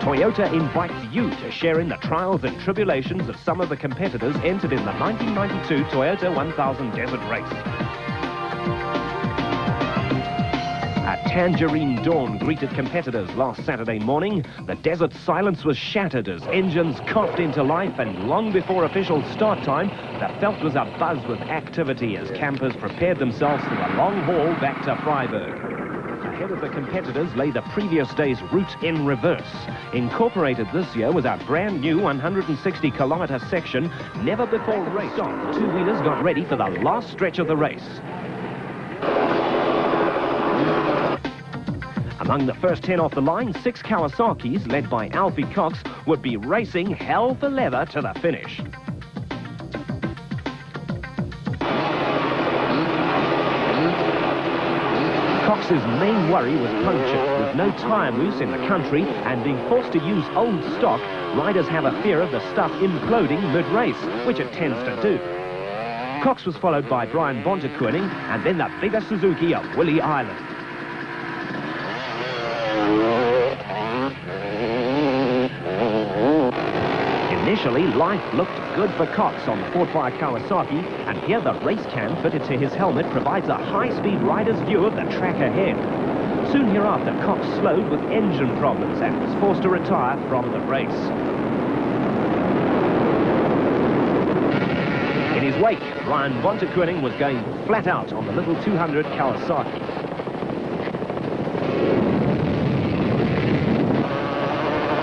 Toyota invites you to share in the trials and tribulations of some of the competitors entered in the 1992 Toyota 1000 Desert Race. A tangerine dawn greeted competitors last Saturday morning. The desert silence was shattered as engines coughed into life, and long before official start time, the Veld was abuzz with activity as campers prepared themselves for the long haul back to Vryburg. Ahead of the competitors lay the previous day's route in reverse. Incorporated this year was a brand new 160-kilometre section, never before raced on. The two-wheelers got ready for the last stretch of the race. Among the first 10 off the line, 6 Kawasaki's, led by Alfie Cox, would be racing hell for leather to the finish. Cox's main worry was puncture. With no tyre moose in the country and being forced to use old stock, riders have a fear of the stuff imploding mid-race, which it tends to do. Cox was followed by Brian Bontekoning and then the bigger Suzuki of Willie Island. Initially, life looked good for Cox on the Ford Fire Kawasaki, and here the race cam fitted to his helmet provides a high-speed rider's view of the track ahead. Soon hereafter, Cox slowed with engine problems and was forced to retire from the race. In his wake, Brian Bontekoning was going flat out on the little 200 Kawasaki.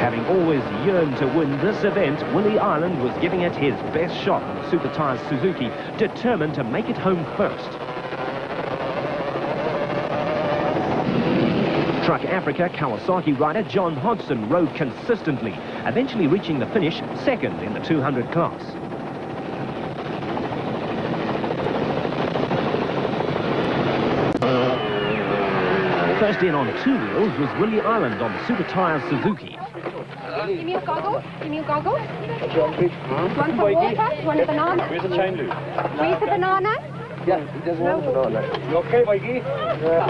Having always yearned to win this event, Willie Island was giving it his best shot on the Super Tyres Suzuki, determined to make it home first. Truck Africa Kawasaki rider John Hodgson rode consistently, eventually reaching the finish second in the 200 class. First in on two wheels was Willie Island on the Super Tyres Suzuki. Give me a goggle. Give me a goggle. One for water, one a banana. Where's the chain loop? Where's the banana? Yeah, he doesn't want a banana. You okay, Mikey? Yeah.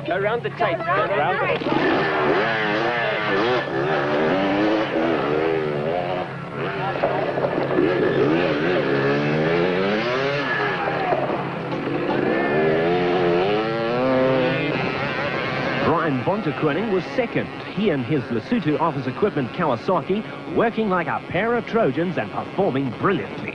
Go around the tape. Go around the tape. Brian Bontekoning was second. He and his Lesotho Office Equipment Kawasaki working like a pair of Trojans and performing brilliantly.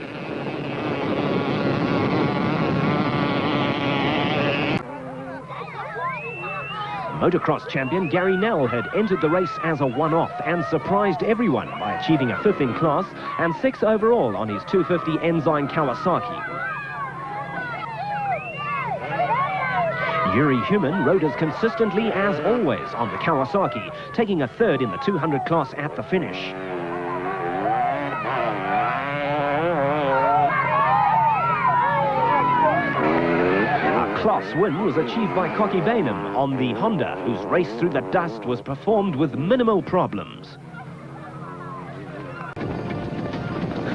Motocross champion Gary Nell had entered the race as a one-off and surprised everyone by achieving a 5th in class and 6th overall on his 250 Enzyme Kawasaki. Yuri Human rode as consistently as always on the Kawasaki, taking a 3rd in the 200 class at the finish. A class win was achieved by Koki Bainham on the Honda, whose race through the dust was performed with minimal problems.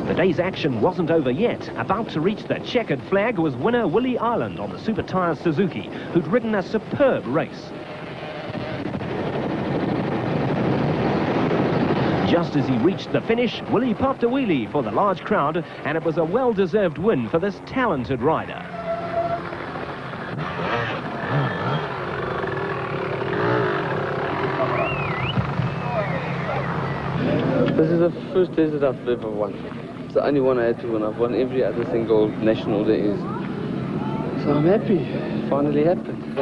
The day's action wasn't over yet. About to reach the checkered flag was winner Willie Island on the Super Tyres Suzuki, who'd ridden a superb race. Just as he reached the finish, Willie popped a wheelie for the large crowd, and it was a well-deserved win for this talented rider. This is the first desert I've ever won. It's the only one I had to win. I've won every other single national there is. So I'm happy. It finally happened.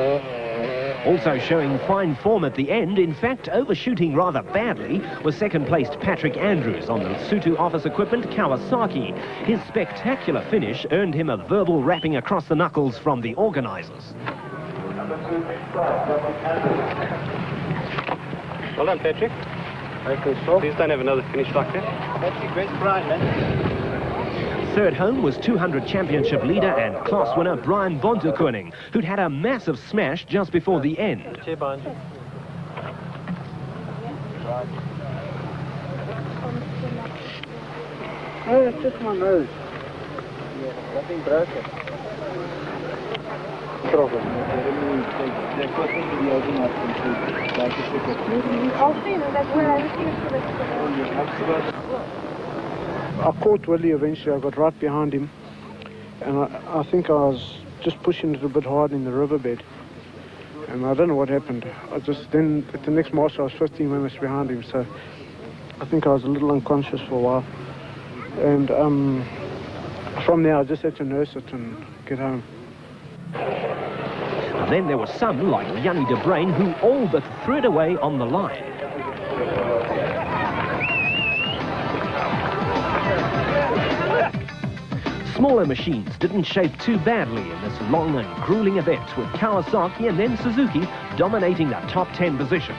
Also showing fine form at the end, in fact overshooting rather badly, was second-placed Patrick Andrews on the Lesotho Office Equipment Kawasaki. His spectacular finish earned him a verbal rapping across the knuckles from the organisers. Well done, Patrick. Okay, so. Please don't have another finish like that. Patrick, great pride, man. Third home was 200 championship leader and class winner Brian Bontekoning, who'd had a massive smash just before the end. Chair behind you. No, it's just my nose. Yeah, nothing broken. Problem. I caught Willie eventually. I got right behind him, and I think I was just pushing it a bit hard in the riverbed, and I don't know what happened. Then at the next marsh I was 15 minutes behind him, so I think I was a little unconscious for a while, and from there I just had to nurse it and get home. And then there were some, like Yanni de Bruyn, who all but threw it away on the line. Smaller machines didn't shape too badly in this long and grueling event, with Kawasaki and then Suzuki dominating the top 10 position.